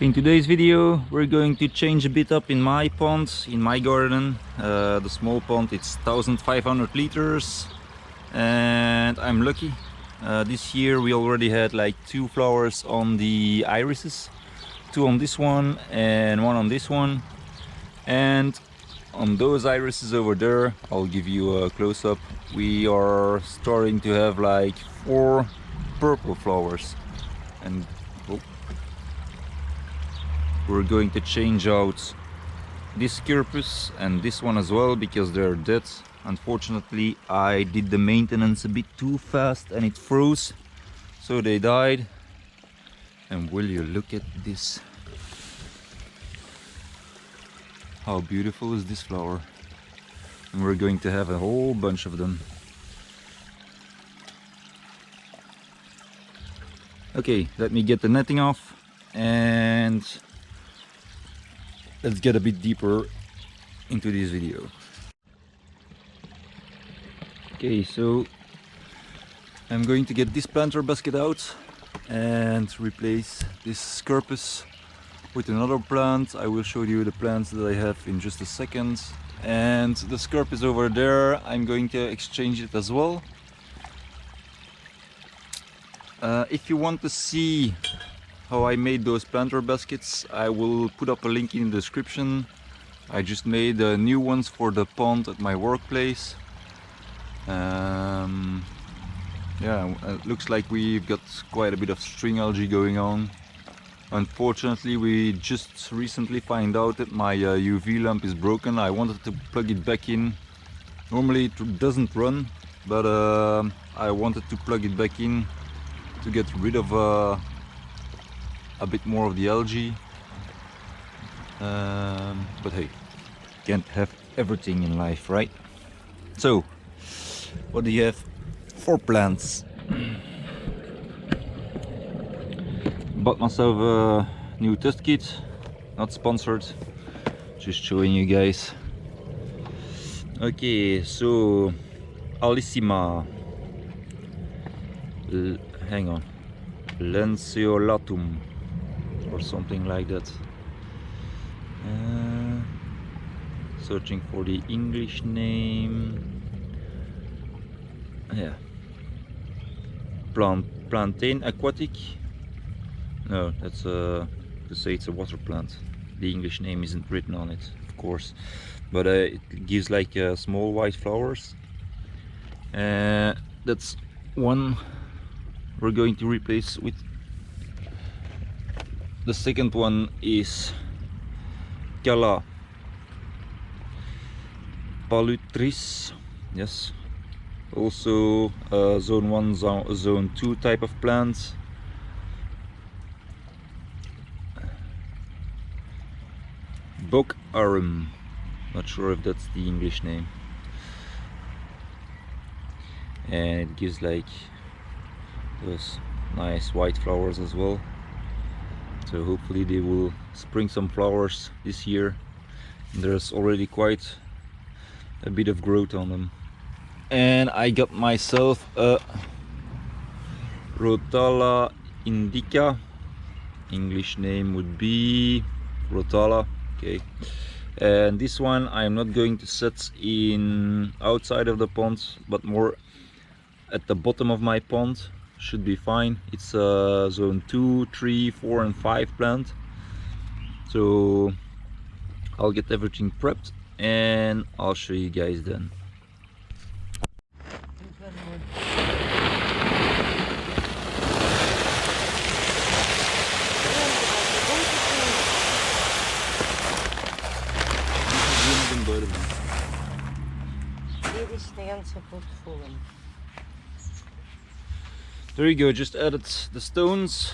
In today's video we're going to change a bit up in my pond, in my garden. The small pond, it's 1500 liters and I'm lucky. This year we already had like 2 flowers on the irises, 2 on this one and 1 on this one. And on those irises over there, I'll give you a close-up, we are starting to have like 4 purple flowers. And we're going to change out this Scirpus and this one as well because they're dead. Unfortunately, I did the maintenance a bit too fast and it froze, so they died. And will you look at this? How beautiful is this flower? And we're going to have a whole bunch of them. Okay, let me get the netting off and let's get a bit deeper into this video. Okay, so I'm going to get this planter basket out and replace this Scirpus with another plant. I will show you the plants that I have in just a second. And the Scirpus over there, I'm going to exchange it as well. If you want to see how I made those planter baskets, I will put up a link in the description. I just made new ones for the pond at my workplace. Yeah, it looks like we've got quite a bit of string algae going on. Unfortunately, we just recently find out that my UV lamp is broken. I wanted to plug it back in. Normally it doesn't run, but I wanted to plug it back in to get rid of a bit more of the algae. But hey, can't have everything in life, right? So, what do you have for plants? Bought myself a new test kit, not sponsored, just showing you guys. Okay, so Alissima, hang on, Lanceolatum or something like that. Searching for the English name. Yeah, plantain aquatic. No, that's to say it's a water plant. The English name isn't written on it, of course, but it gives like small white flowers. That's one we're going to replace with. The second one is Calla palutris. Yes, also zone 1, zone 2 type of plant. Bok arum, not sure if that's the English name. And it gives like those nice white flowers as well. So hopefully they will spring some flowers this year. There's already quite a bit of growth on them. And I got myself a Rotala indica. English name would be Rotala. Okay, and this one I'm not going to set in outside of the pond, but more at the bottom of my pond. Should be fine. It's a zone 2, 3, 4 and 5 plant. So I'll get everything prepped and I'll show you guys then. There you go, just added the stones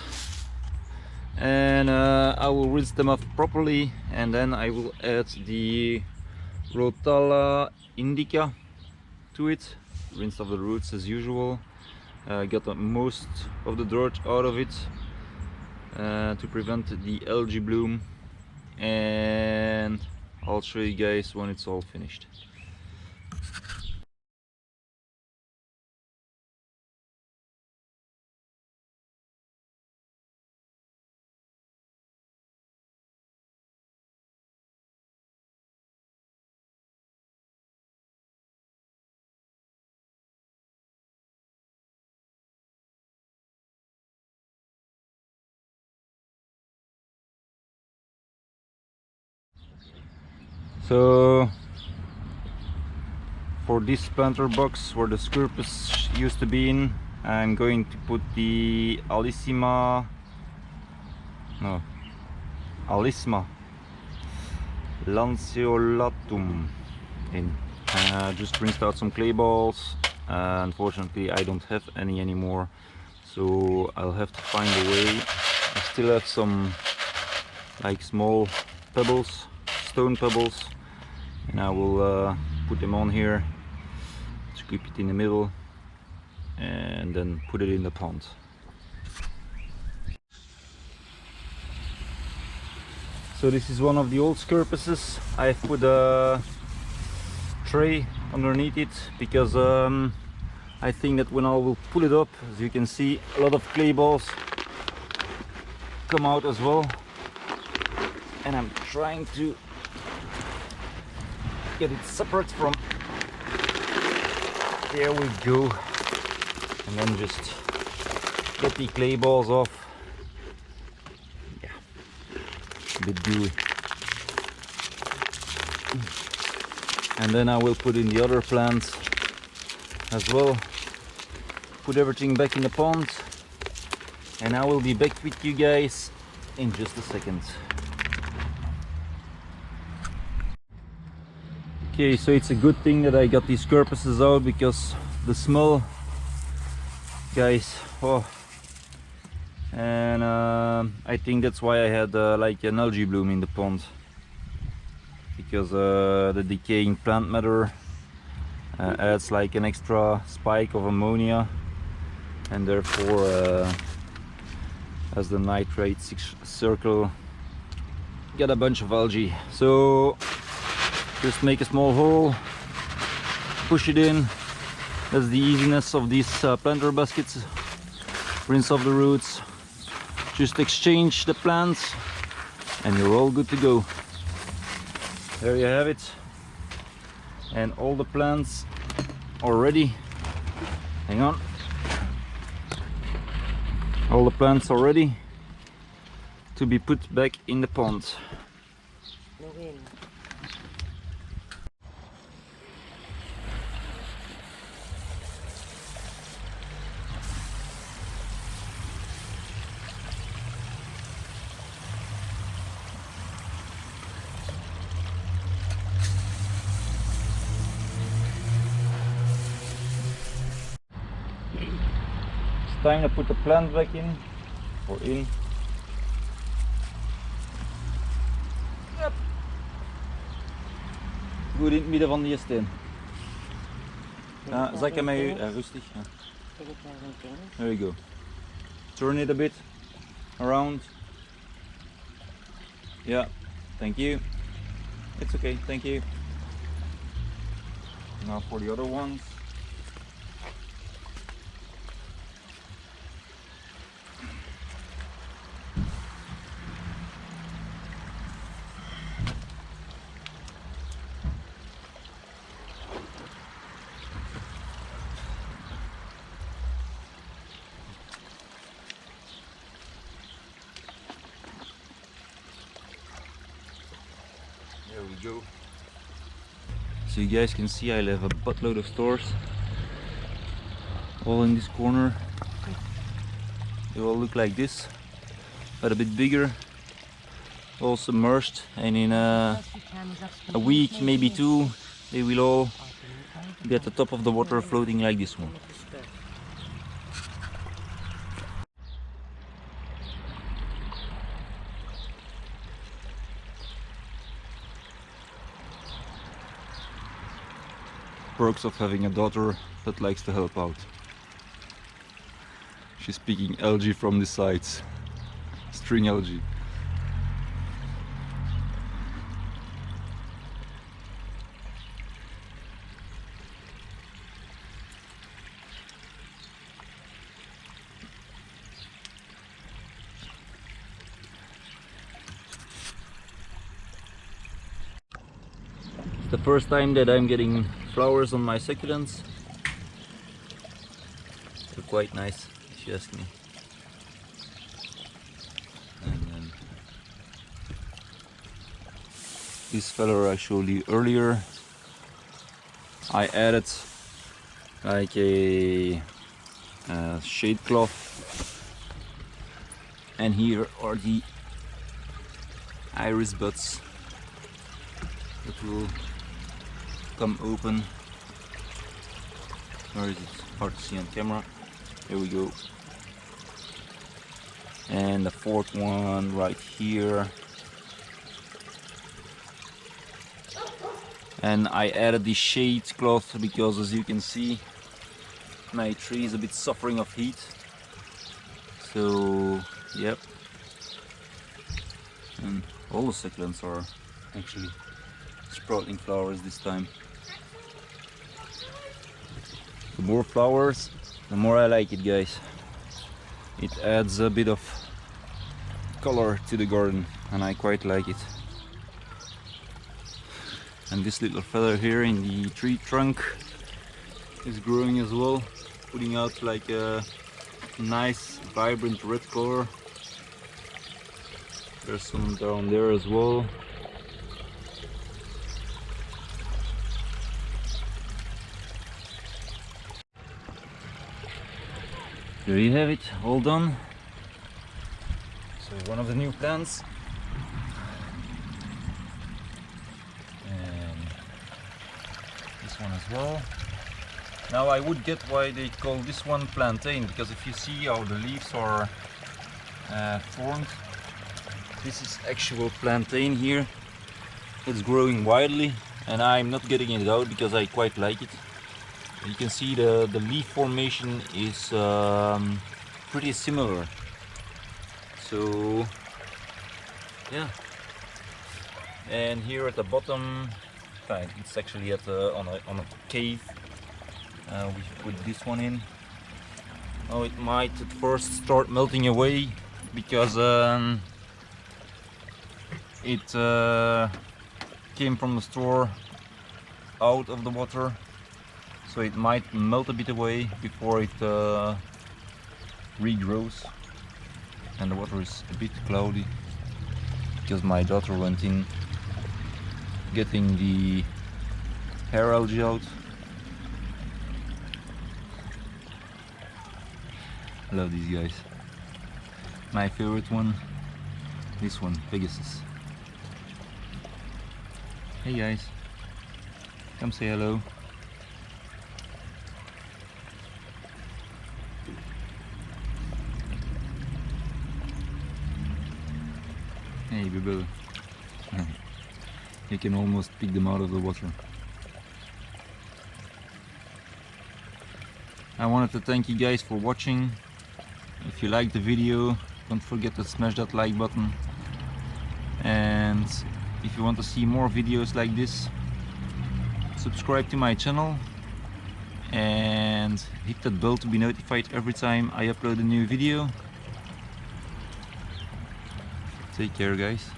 and I will rinse them off properly, and then I will add the Rotala indica to it. Rinse off the roots as usual. Got most of the dirt out of it to prevent the algae bloom, and I'll show you guys when it's all finished. So for this planter box where the scirpus used to be in, I'm going to put the Alisma lanceolatum in. Just rinsed out some clay balls. Unfortunately I don't have any anymore, so I'll have to find a way. I still have some like small pebbles, stone pebbles, and I will put them on here, scoop it in the middle, and then put it in the pond. So this is one of the old scirpuses. I've put a tray underneath it because I think that when I will pull it up, as you can see, a lot of clay balls come out as well, and I'm trying to get it separate from, there we go, and then just get the clay balls off. Yeah, a bit gooey. And then I will put in the other plants as well, put everything back in the pond, and I will be back with you guys in just a second. Okay, so it's a good thing that I got these scirpuses out, because the smell, guys, oh, and I think that's why I had like an algae bloom in the pond, because the decaying plant matter adds like an extra spike of ammonia, and therefore as the nitrates circle, get a bunch of algae. So just make a small hole, push it in. That's the easiness of these planter baskets. Rinse off the roots, just exchange the plants, and you're all good to go. There you have it, and all the plants are ready. Hang on. All the plants are ready to be put back in the pond. It's time to put the plant back in, or in. Yep. Goed in het midden van die steen. Zak hem met u, rustig. Ja. There you go. Turn it a bit around. Yeah, thank you. It's okay, thank you. Now for the other ones. There we go. So you guys can see I have a buttload of stores all in this corner. They all look like this, but a bit bigger, all submerged, and in a week, maybe two, they will all be at the top of the water floating like this one. Perks of having a daughter that likes to help out. She's picking algae from the sides, string algae. It's the first time that I'm getting flowers on my succulents. They're quite nice, if you ask me. And then this fella I showed you earlier, I added like a shade cloth, and here are the iris buds that will come open. Where is it? Hard to see on camera. There we go. And the fourth one right here. And I added the shade cloth because, as you can see, my tree is a bit suffering of heat. So, yep. And all the succulents are actually sprouting flowers this time. The more flowers, the more I like it, guys. It adds a bit of color to the garden and I quite like it. And this little feather here in the tree trunk is growing as well, putting out like a nice vibrant red color. There's some down there as well. There you have it, all done. So one of the new plants. And this one as well. Now I would get why they call this one plantain, because if you see how the leaves are formed, this is actual plantain here. It's growing wildly and I'm not getting it out because I quite like it. You can see the leaf formation is pretty similar. So yeah. And here at the bottom, it's actually at on a cave. We put this one in. Oh, it might at first start melting away because it came from the store out of the water. So it might melt a bit away before it regrows. And the water is a bit cloudy because my daughter went in getting the hair algae out. I love these guys. My favorite one, this one, Pegasus. Hey guys, come say hello. Hey Bibble. You can almost pick them out of the water. I wanted to thank you guys for watching. If you liked the video, don't forget to smash that like button. And if you want to see more videos like this, subscribe to my channel and hit that bell to be notified every time I upload a new video. Take care, guys.